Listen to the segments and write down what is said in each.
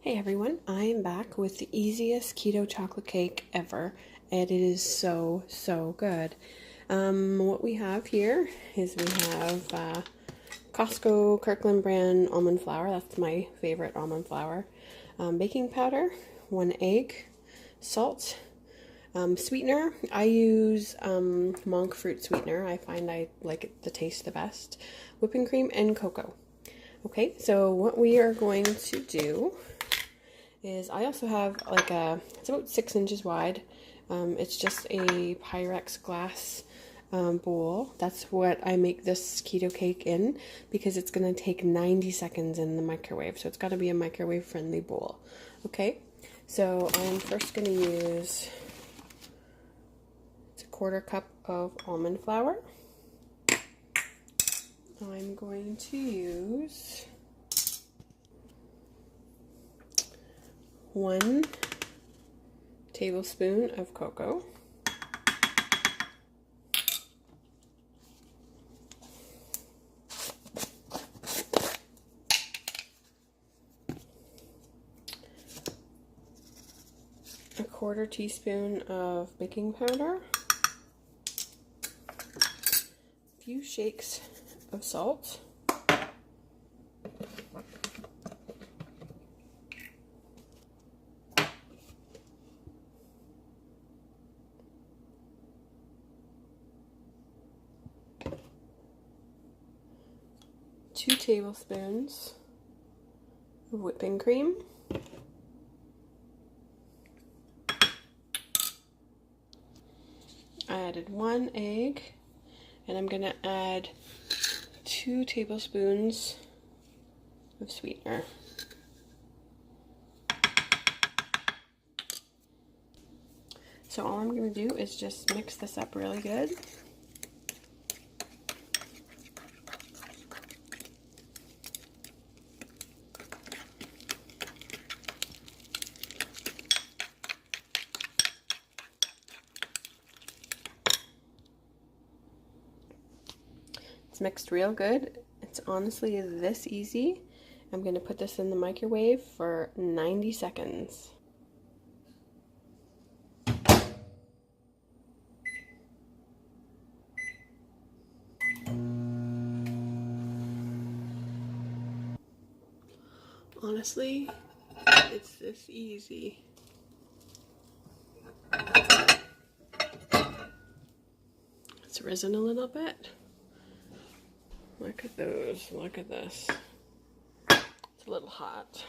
Hey everyone, I am back with the easiest keto chocolate cake ever, and it is so good. What we have here is we have Costco Kirkland brand almond flour. That's my favorite almond flour. Baking powder, 1 egg, salt, sweetener. I use monk fruit sweetener. I find I like it, the taste the best. Whipping cream and cocoa. Okay, so what we are going to do is I also have like it's about 6 inches wide. It's just a Pyrex glass bowl. That's what I make this keto cake in because it's going to take 90 seconds in the microwave. So it's got to be a microwave friendly bowl. Okay, so I'm first going to use, it's a 1/4 cup of almond flour. I'm going to use 1 tablespoon of cocoa, a 1/4 teaspoon of baking powder, a few shakes of salt, two tablespoons of whipping cream, I added 1 egg, and I'm going to add 2 tablespoons of sweetener. So all I'm going to do is just mix this up really good. It's mixed real good. It's honestly this easy. I'm going to put this in the microwave for 90 seconds. Honestly, it's this easy. It's risen a little bit. Look at those, look at this. It's a little hot.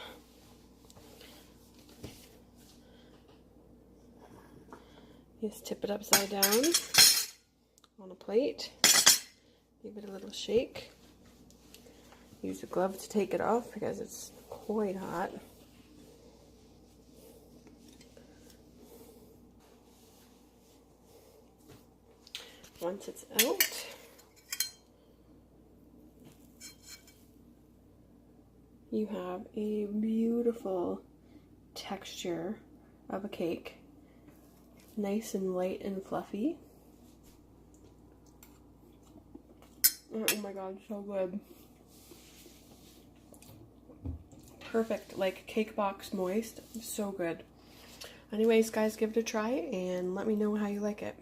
Just tip it upside down on a plate. Give it a little shake. Use a glove to take it off because it's quite hot. Once it's out, you have a beautiful texture of a cake. Nice and light and fluffy. Oh my god, so good. Perfect, like cake box moist. So good. Anyways, guys, give it a try and let me know how you like it.